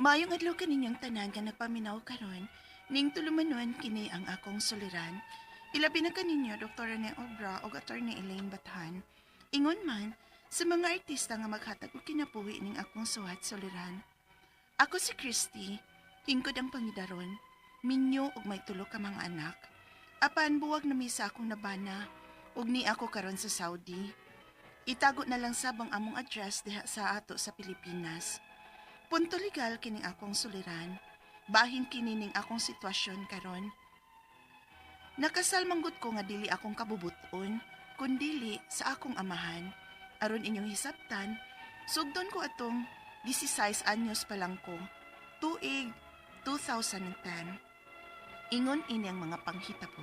Maayong adlaw kaninyong tanan nga nagpaminaw karon, ning tulumanon kini ang akong suliran. Ilabi na kaninyo Dr. Rene Obra o Attorney Elaine Bathan. Ingon man sa mga artista nga maghatag og kinabuhi ning akong suhat suliran. Ako si Christy, hingkod ang pangidaron, minyo og may tulo ka mga anak. Apan buwag na misa akong nabana ug ni ako karon sa Saudi. Itago na lang sabang among address diha sa ato sa Pilipinas. Punto legal kining akong suliran. Bahin kini ning akong sitwasyon karon. Nakasal manggod ko nga dili akong kabubuton, kundili sa akong amahan. Aron inyong hisabtan, sugdon ko atong 16 anyos pa lang ko. Tuig 2010. Ingon ini ang mga panghitabo.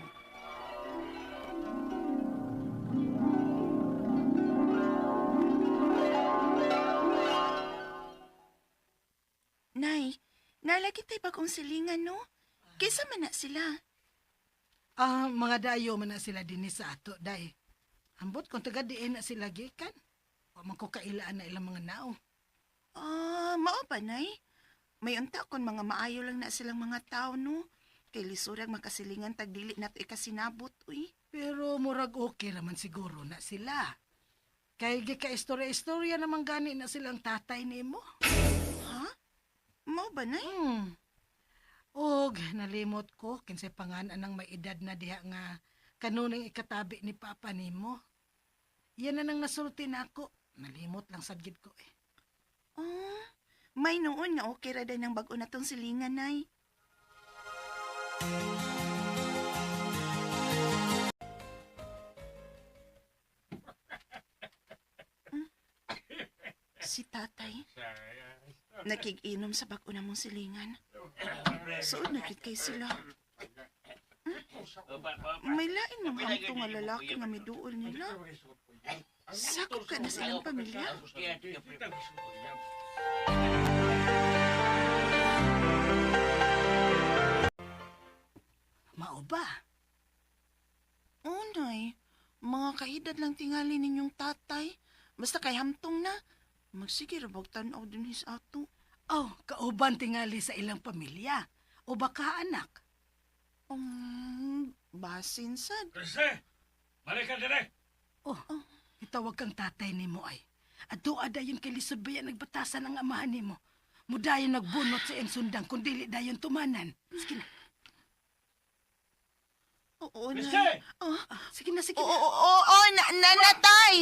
Nay, nalagi tayo bagong silingan, no? Kaysa man na sila. Mga dayo man na sila din sa ato, day. Ambot kung taga diin na sila gikan. O man ko kailaan na ilang mga nao. Mao ba, Nay? May unta kon mga maayo lang na silang mga tao, no? Kay lisurag makasilingan tagdili na ito ikasinabot, uy. Pero murag okay naman siguro na sila. Kay gika-istorya-istorya naman gani na silang tatay nimo. Ha? Mao ba, Nay? Og nalimot ko kinsay panganan ng may edad na diha nga kanunang ikatabi ni papa nimo. Yan na nang nasulti nako. Nalimot lang sad gid ko eh. May noon nga okay ra din ang bag-o na tong silingan, Nay. Si tatay, nakig-inom sa bag-o na mong silingan. Suod na gid kay sila. May lain mga hamto nga lalaki nga miduol nila. Sakop ka na silang pamilya. Mao ba? Nay, mga kaedad lang tingali ninyong tatay. Basta kay hamtong na. Magsige rabag tanaw din his ato. Oh, kauban tingali sa ilang pamilya. O baka anak. Basin sad. Kriste! Balik ka dire! Oh, itawag kang tatay nimo ay. Adto dayon kay lisod ba yan nagbatasan ang amahan nimo. Mudayon nagbunot sa sundang kung dili dayon tumanan. Sige na. Oo, Kriste! Nay. Sige na, sige na. Oo, nanatay!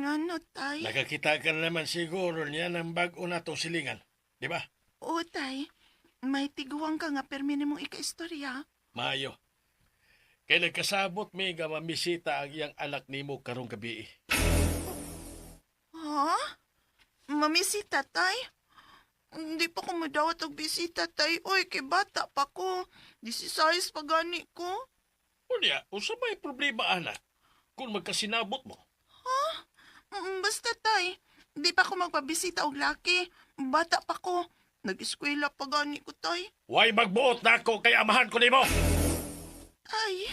Ano, tay? Nakakita ka na naman siguro niya ng bago na to silingan. Di ba? Oo, tay. May tiguang ka nga permi mong ika-istorya. Mayo. Kaya nagkasabot may nga mamisita ang iyang anak nimo karong gabi. Ha? Mamisita, tay? Hindi pa ko madawat og bisita, tay. Oy, kay bata pa ko. 16 pa gani ko. Unya, usa may problema anak kung magkasinabot mo. Basta, tay. Hindi pa ko magpabisita og laki. Bata pa ko. Nag-eskwela pa gani ko, tay. Way magbuot na ako kay amahan ko nimo. Ay.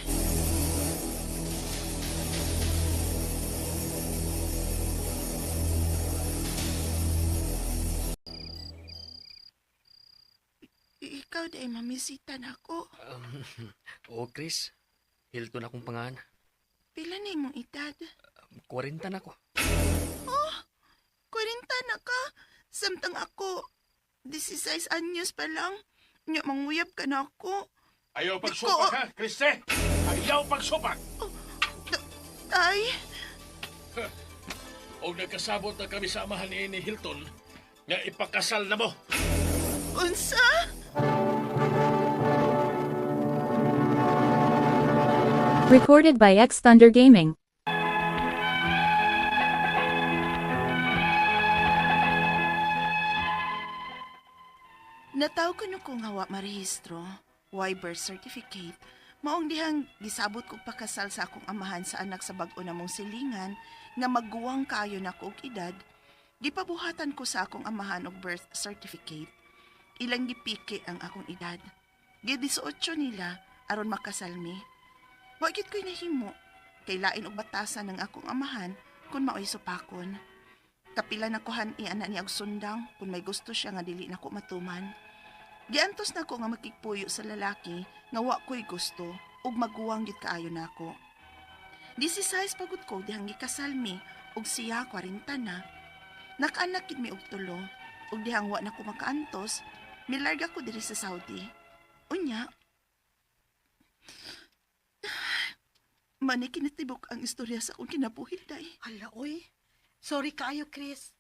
Ikaw day mamisita na ako. Oo, Chris. Hilton akong pangan. Pila na imong edad? 40 na ko. 40 na ka. Samtang ako, 16 anyos pa lang. Nya manguyab ka na ako. Ayaw pagsupak ha, Kriste! Ayaw pagsupak! Tay, O nagkasabot na kami sa amahan ni Hilton nga ipakasal na mo. unsa? Recorded by X Thunder Gaming. Nataw ko nung kung hawa marehistro, why birth certificate, maong dihang gisabot ko pakasal sa akong amahan sa anak sa bag-o na mong silingan nga magguwang kaayo na ko og edad, gipabuhatan ko sa akong amahan og birth certificate. Ilang gipiki ang akong edad. Gi-18 nila aron makasal mi. Wa gyud ko'y nahimo kay lain og batasan ng akong amahan kun maoy supakon. Kapila na kuhan iana ni og sundang kung may gusto siya nga dili nako matuman. Giantos nako nga makikpuyo sa lalaki nga wa ko'y gusto ug maguwang gid kaayo nako. 16 pagud ko dihang gikasal mi ug siya 40 na. Nakaanak gid mi og 3 ug dihang wa nako makaantos, milarga ko diri sa Saudi. Unya, mani kinatibok ang istorya sa akong kinabuhi, day. Hala, oy. Sorry kaayo, Chris.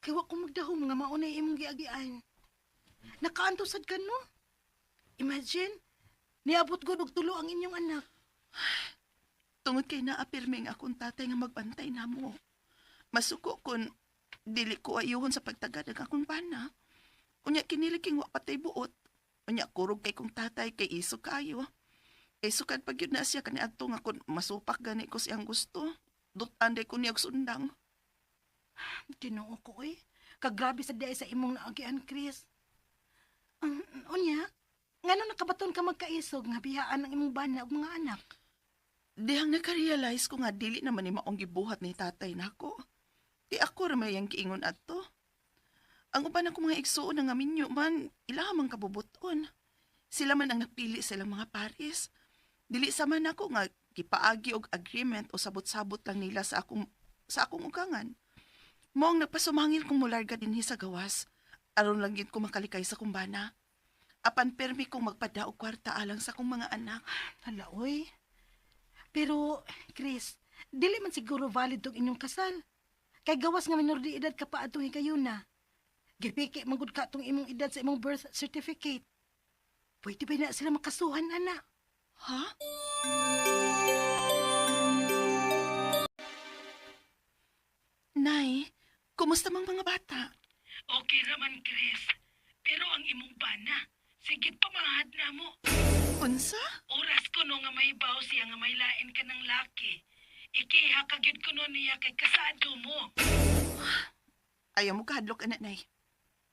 Kaya wa ko magdahom nga maunay imong giagian. Nakaantosad ka, no? Imagine, niabot ko og 3 ang inyong anak. Tungod kay naapirming akong tatay nga magbantay namo. Masuko kun dili ko ayuhon sa pagtagad ng akong bana. Unya kiniliking wa patay buot. Unya kurog kay kong tatay kay iso kayo. Kay sukad pag yun na siya kaniadto nga kun masupak gani ko siyang gusto. Dutan day ko niyag sundang. Ginoo ko, oy. Kagrabe sa day sa imong naagian, Chris. Unya, ngano nakabaton ka magkaisog nga biyaan ang imong bana ug mga anak? Dihang nakarealize ko nga dili naman ni maong gibuhat ni tatay nako. Di ako ra may yang giingon adto. Ang uban ako mga igsuon nga minyo man ilamang kabubuton. Sila man ang napili sa ilang mga pares. Dili sa man ako nga gipaagi og agreement o sabot-sabot lang nila sa akong ugangan. Moong nagpasumangil kong mularga dinhi sa gawas. Aron lang gid ko makalikay sa kumbana. Apan permi kong magpada og kwarta alang sa akong mga anak. Hala, oy. Pero, Chris, dili man siguro valid tong inyong kasal. Kay gawas nga minor de edad ka pa atong hikayo na. Gipiki magud ka tong imong edad sa imong birth certificate. Pwede ba na sila makasuhan, anak? Ha? Nay, kumusta mang mga bata? Okay raman, Chris. Pero ang imong bana, sigit pamahad na mo. Unsa? Oras ko no nga may baw siya nga may lain ka ng laki. Ikiha kagyud ko no niya kay kasado mo. Ayaw mo kahadlok anak, nay.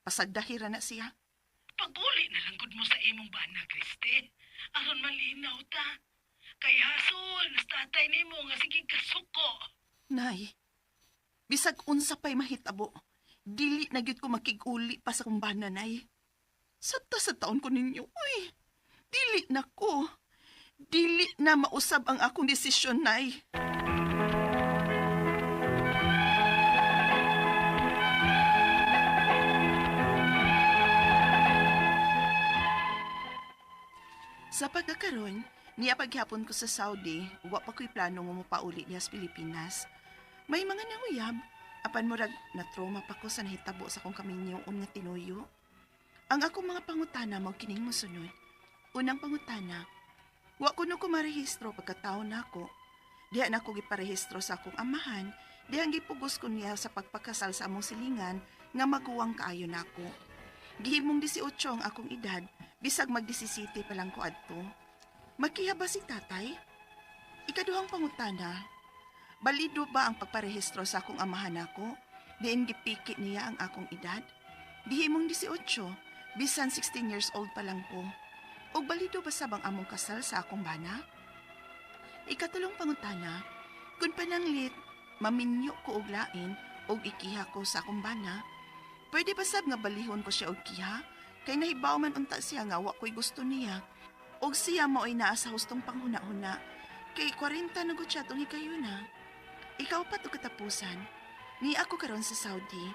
Pasadahira na siya. Paguli na lang gud mo sa imong bana, Kriste. Aron malinaw ta. Kay hason, tatay nimo nga sige kasuko. Nay, bisag unsa pa'y mahitabo. Dili na gyud ko makiguli pa sa kumbana, nay. Sa taon ko ninyo, uy. Dili na ko. Dili na mausab ang akong desisyon, nay. Sa pagkakaroon, niya paghapon ko sa Saudi, wa pa ko'y plano nga mopauli niya sa Pilipinas. May mga nanguyab, apan murag na trauma pa ko sa nahitabo sa kong kaminyoon nga tinuyo. Ang akong mga pangutana mao kining mosunod. Unang pangutana, wa kuno ko marehistro pagkataon nako. Diha na ko giparehistro sa akong amahan, dihang gipugos ko niya sa pagpakasal sa among silingan nga maguwang kaayo nako. Gihimong 18 ang akong edad, bisag mag-17 pa lang ko adto. Magkiha ba si tatay? Ikaduhang pangutana, balido ba ang pagparehistro sa akong amahan nako? Diin gipiki niya ang akong edad? Gihimong 18, bisan 16 years old pa lang ko. O balido ba sabang among kasal sa akong bana? Ikatulong pangutana, kung pananglit, maminyo ko og lain og ikiha ko sa akong bana, pwede ba sab nga balihon ko siya og kiha? Kay nahibaw man unta siya nga wa ko'y gusto niya. Og siya mao'y naa sa hustong panghuna-huna. Kay 40 na gud siya tong hikayo na. Ikaw pa to katapusan. Ni ako karon sa Saudi.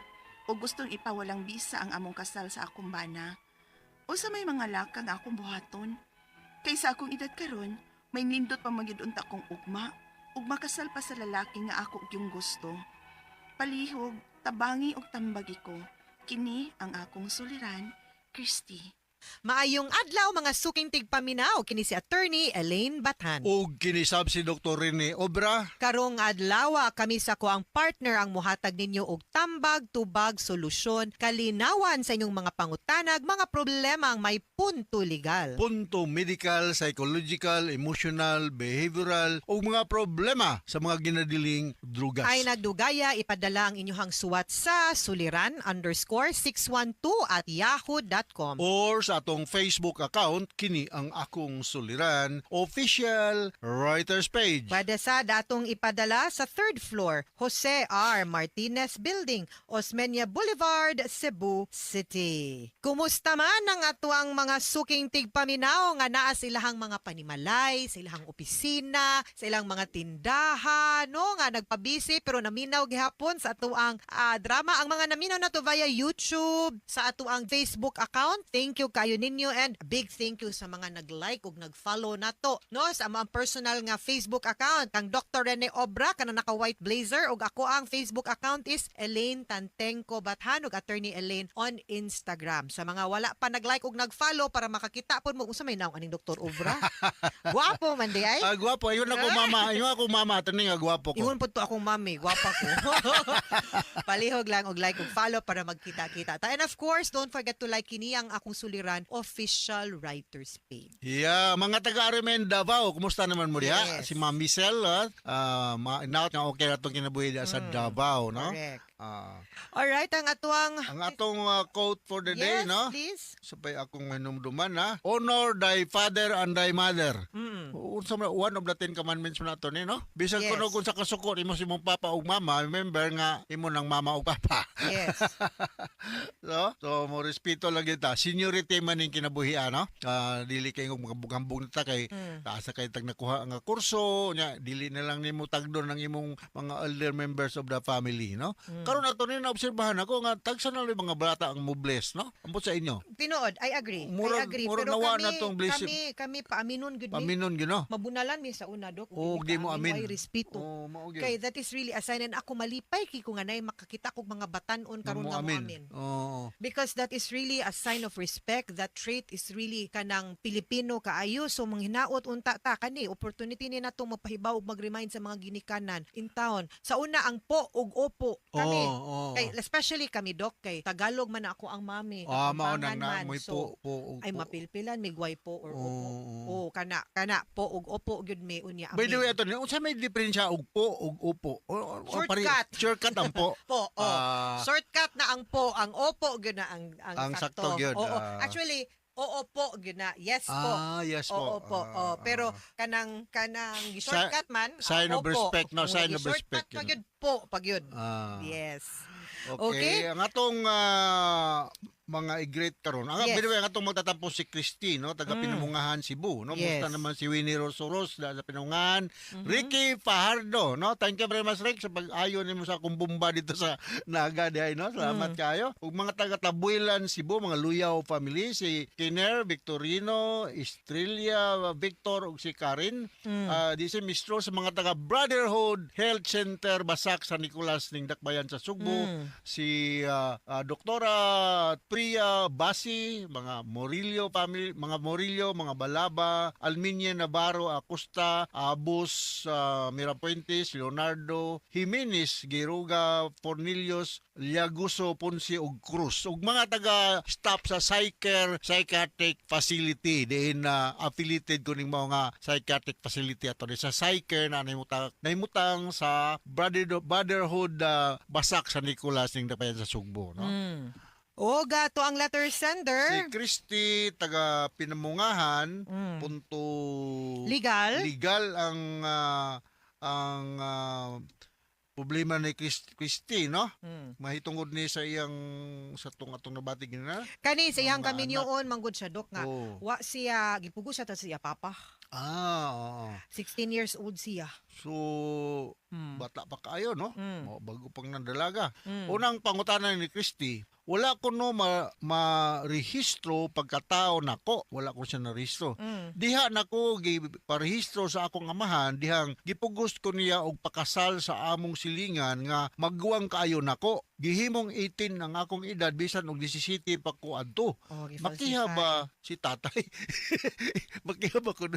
O gustong ipawalang bisa ang among kasal sa akong bana. O sa may mga laka nga akong buhaton. Kay sa akong edad karon, may nindot pa magid unta kong ugma. Ug makasal pa sa lalaki nga ako yung gusto. Palihog, tabangi og tambagi ko. Kini ang akong suliran, Christy. Maayong adlaw mga suking tigpaminaw kini si attorney Elaine Batan. Og kinisab si Dr. Rene Obra. Karong adlaw kami sa ko ang partner ang muhatag ninyo og tambag tubag solusyon kalinawan sa inyong mga pangutanag mga problema ang may punto legal. Punto medical, psychological, emotional, behavioral o mga problema sa mga ginadiling drugas. Ay nagdugaya ipadala ang inyong suwat sa suliran_612@yahoo.com or sa atong Facebook account kini ang akong suliran official writers page. Pwede sa datong ipadala sa 3rd floor, Jose R. Martinez Building, Osmeña Boulevard, Cebu City. Kumusta man ang atuang mga suking tigpaminaw nga naa silahang mga panimalay, silahang opisina, silang mga tindahan, no, nga nagpabisi pero naminaw gihapon sa atuang drama. Ang mga naminaw na to via YouTube, sa atuang Facebook account. Thank you kayo ninyo and a big thank you sa mga nag-like ug nag-follow na to, no, sa mga personal nga Facebook account. Kang Dr. Rene Obra kana naka white blazer ug ako ang Facebook account is Elaine Tantenco Bathan ug Attorney Elaine on Instagram. Sa mga wala pa nag-like ug nag-follow para makakita pod mo unsa may naong aning Dr. Obra. Gwapo man di ay. Gwapo, ayun ako mama, tani nga gwapo ko. Ihon po to akong mami, gwapa ko. Palihog lang og like ug follow para magkita-kita. And of course, don't forget to like kini ang akong suliran official writers page. Yeah, mga taga-Arimen Davao, kumusta naman mo diha? Yes. Si Ma'am Michelle, naot nga okay na itong kinabuhi diha sa Davao, no? Correct. Ah, Alright, ang atong quote for the day, yes, no? please. Sabay akong hinumduman, ha? Honor thy father and thy mother. Unsa man one of the 10 commandments mo na to ni, no? Bisan Yes. kuno kung sa kasukot imo si mong papa ug mama, remember nga imo nang mama ug papa. Yes. So mo respeto lang kita. Seniority man ning kinabuhi, no? Dili kay mga bugambog nita kay asa kay tag nakuha nga kurso nya, dili na lang nimo tagdon ng imong mga elder members of the family, no? Karon ato ni naobserbahan ako nga tagsa na mga bata ang mobles, no? Ambot sa inyo. Tinood, I agree. Murag- I agree. murag Pero nawa kami, na tong blessing. kami paaminon gud mi. Paminon gino. Mabunalan mi sa una, Dok. Oh, di mo amin. Ay respeto. Oh, mao gyud. Kay that is really a sign and ako malipay kay kung anay makakita kog mga batan-on karon nga mo amin. Oo. Because that is really a sign of respect. That trait is really kanang Pilipino kaayo. So manghinaot unta ta kani opportunity ni nato mapahibaw ug mag-remind sa mga ginikanan in town. Sa una ang po ug opo kami. Oo. Kay especially kami, Dok, kay Tagalog man ako ang mami. Mao Kapampangan nang na man. moy So, po. ay mapilpilan may guway po or opo. Oo. Kana po ug opo gyud mi unya. By the way, ato ni unsa may diferensya og po ug upo? Shortcut. Shortcut ang po. Po, shortcut na ang po, ang opo gyud na ang sakto gyud, Oo. Actually, oo po gyud na. Yes po. Yes po. Oo po. Pero kanang shortcut man, sign of opo. respect, no? Kung Sign of gi-shortcut respect pa yun. gyud po pag yun. Yes. Yes. Okay. Ang atong mga i-great karon. Ang Yes. by the way, ang atong magtatampo si Christy, no? Taga Pinungahan, Cebu, no? Yes. Musta naman si Winnie Rosoros sa Pinungahan. Ricky Fajardo, no? Thank you very much, Rick, sa pag-ayo nimo sa akong bomba dito sa Naga dihay, no? Salamat kayo. Ug mga taga Tabuilan, Cebu, mga Luyaw family, si Kiner Victorino, Estrella Victor ug si Karin. Di si Mistro sa mga taga Brotherhood Health Center Basak sa Nicolas ning Dakbayan sa Sugbo, si Doktora Priya Basi, mga Morillo family, mga Morillo, mga Balaba, Alminia Navarro, Acosta, Abus, Mirapuentes, Leonardo, Jimenez, Giruga, Fornilios, Liaguso, Ponce ug Cruz. Ug mga taga staff sa Psychiatric Facility diin affiliated ko ning mga psychiatric facility ato sa Psycher na naimutang sa Brotherhood Basak sa Nicolas ning Dakbayan sa Sugbo, no? O gato ang letter Si sender. Christy taga Pinamungahan, punto Legal. ang problema ni Christy, no? Mahitungod ni sa iyang sa atong nabati gina. Kani sa iyang Mga kami niyoon manggod siya, Dok, nga. Oh. Wa siya gipugo siya ta siya papa. Oo. 16 years old siya. So bata pa kaayo, no? Bago pang nandalaga. Mm. Unang pangutanan ni Christy, wala ko no ma-rehistro pagkatao nako. Wala ko siya na-rehistro. Diha nako giparehistro sa akong amahan, dihang gipugos ko niya og pakasal sa among silingan nga magguwang kaayo nako. Gihimong 18 ang akong edad bisan og 17 pa ko adto. Makiha ba si tatay? Makiha ba ko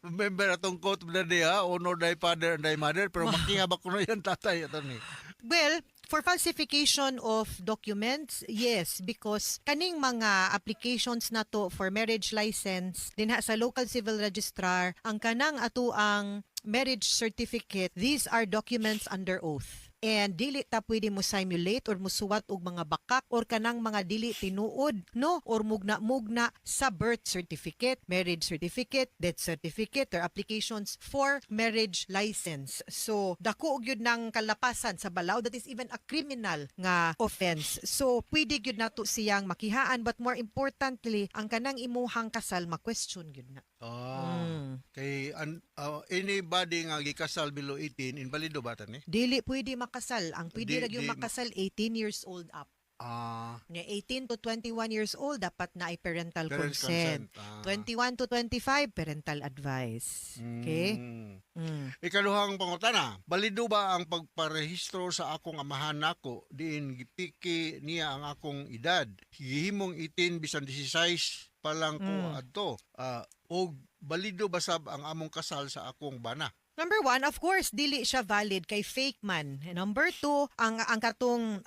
remember atong quote na diha, honor thy father and thy mother, pero makiha ba ko yan tatay ato ni? Well, for falsification of documents, yes, because kaning mga applications na to for marriage license dinha sa local civil registrar, ang kanang ato ang marriage certificate, these are documents under oath. and dili ta pwede mo simulate or musuwat og mga bakak or kanang mga dili tinuod, no, or mugna sa birth certificate, marriage certificate, death certificate, or applications for marriage license. So dako og yun ng kalapasan sa balaod, that is even a criminal nga offense. So pwede gyud nato siyang makihaan, but more importantly ang kanang imuhang kasal ma-question gyud na. Kay anybody nga gikasal below 18 invalido ba tani? Dili pwede makasal. Ang pwede Di- ra gyud di- makasal 18 years old up. Nga 18 to 21 years old dapat na ay parental Parents consent. consent. 21 to 25 parental advice. Okay? Ikaduhang pangutana, balido ba ang pagparehistro sa akong amahan nako diin gipiki niya ang akong edad? Gihimong 18 bisan 16 pa lang ko adto. O balido ba sab ang among kasal sa akong bana? Number 1, of course, dili siya valid kay fake man. And number 2, ang katong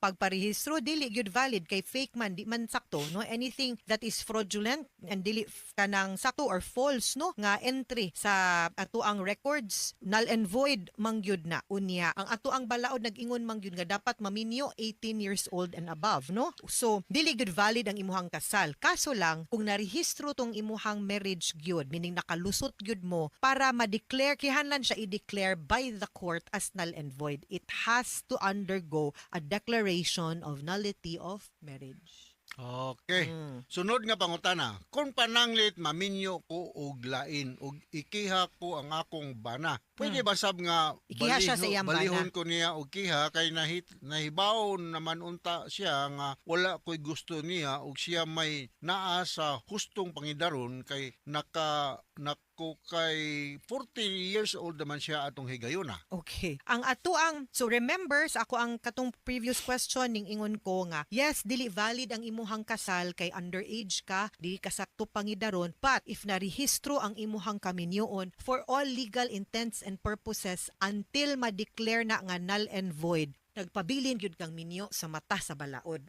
pagparehistro dili gyud valid kay fake man, di man sakto, no? Anything that is fraudulent and dili kanang sakto or false, no, nga entry sa ato ang records, null and void man gyud na unya. Ang ato ang balaod nag-ingon man gyud nga dapat maminyo 18 years old and above, no? So dili gyud valid ang imuhang kasal. Kaso lang kung narehistro tong imuhang marriage gyud, meaning nakalusot gyud mo para ma-declare kinahanglan siya i-declare by the court as null and void. It has to undergo a declaration of nullity of marriage. Okay. Sunod nga pangutana, kung pananglit maminyo ko og lain og ikiha ko ang akong bana, pwede ba sab nga Ikiha siya sa iyang bana? balihon ko niya og kiha kay nahibaw naman unta siya nga wala ko'y gusto niya og siya may naa sa hustong pangidaron kay nako kay 40 years old naman siya atong higayuna. Okay. So remember, sa ako ang katong previous question ning ingon ko nga, yes, dili valid ang imuhang kasal kay underage ka, dili ka sakto pangidaron, but if narehistro ang imuhang kaminyoon for all legal intents and purposes until ma-declare na nga null and void, nagpabilin gyud kang minyo sa mata sa balaod.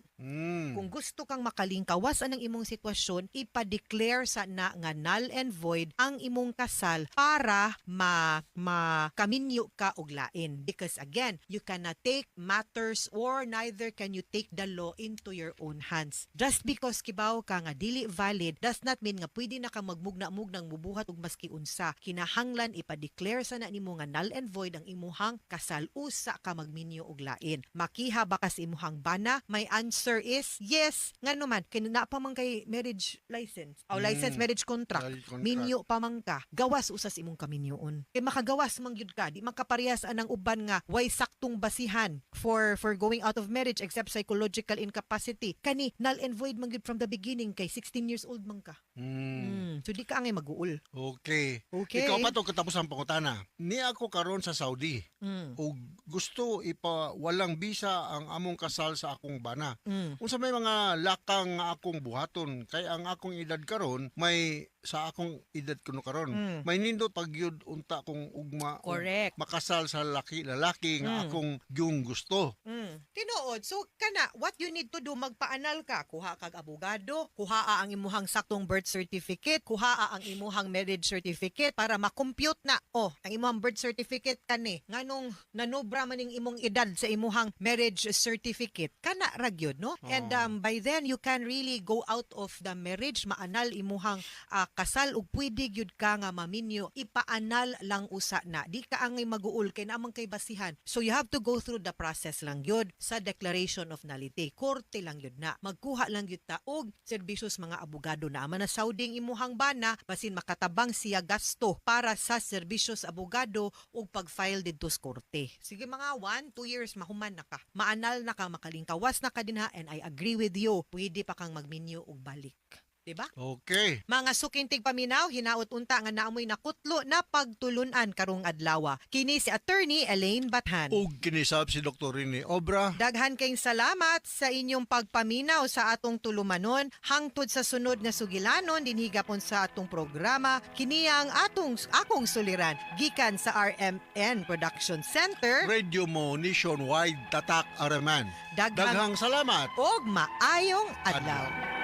Kung gusto kang makalingkawas ang imong sitwasyon, ipa-declare sa na nga null and void ang imong kasal para makaminyo ka og lain. Because again, you cannot take matters or neither can you take the law into your own hands. Just because kibaw ka nga dili valid does not mean nga pwede na ka magmugna-mugnang mubuhat og maski unsa. Kinahanglan ipa-declare sa na nimo nga null and void ang imuhang kasal, usa ka magminyo og lain. Makiha ba ka sa imuhang bana? My answer is yes. Nga naman, kinuna pa man kay marriage license. O license marriage contract. Minyo pa man ka. Gawas usas imong kaminyoon. Kay makagawas man gyud ka. Di makaparehas anang uban nga way saktong basihan for going out of marriage except psychological incapacity. Kani null and void man gyud from the beginning kay 16 years old man ka. So di ka angay mag-uul. Okay. Okay. Ikaw pa to katapos ang pangutana. Ni ako karon sa Saudi. O gusto walang bisa ang among kasal sa akong bana. Unsa may mga lakang nga akong buhaton kay ang akong edad karon may sa akong edad kuno karon may nindot pagyud unta kong ugma og Correct. makasal sa lalaki nga akong gyung gusto. Tinuod. So, kana, what you need to do, magpaanal ka. Kuha kag abogado, kuha ang imuhang saktong birth certificate, kuha ang imuhang marriage certificate para makompute na, ang imuhang birth certificate kani, nganong nanobra man ning imong edad sa imuhang marriage certificate, kana ragyod, no? And by then, you can really go out of the marriage, maanal imuhang kasal, ug pwede gyud ka nga maminyo, ipaanal lang usa na. Di ka angay mag-uul, kay naman kay basihan. So, you have to go through the process lang yun sa declaration of nullity. Korte lang yun na. Magkuha lang yun ta og serbisyos mga abogado na ama na Sauding imuhang bana basin makatabang siya gasto para sa serbisyos abogado og pag-file didto sa korte. Sige mga 1-2 years mahuman na ka. Maanal na ka, makalingkawas na ka dinha, and I agree with you. Pwede pa kang magminyo og balik. Diba? Okay. Mga sukintig paminaw, hinaot unta nga naamoy nakutlo na pagtulunan karong adlaw. Kini si Attorney Elaine Bathan. Og kinisab si Dr. Rene Obra. Daghan kayong salamat sa inyong pagpaminaw sa atong tulumanon. Hangtod sa sunod nga sugilanon, dinhigapon sa atong programa. Kini ang akong suliran. Gikan sa RMN Production Center. Radio mo nationwide tatak araman. Daghang Daghang salamat. og maayong adlaw.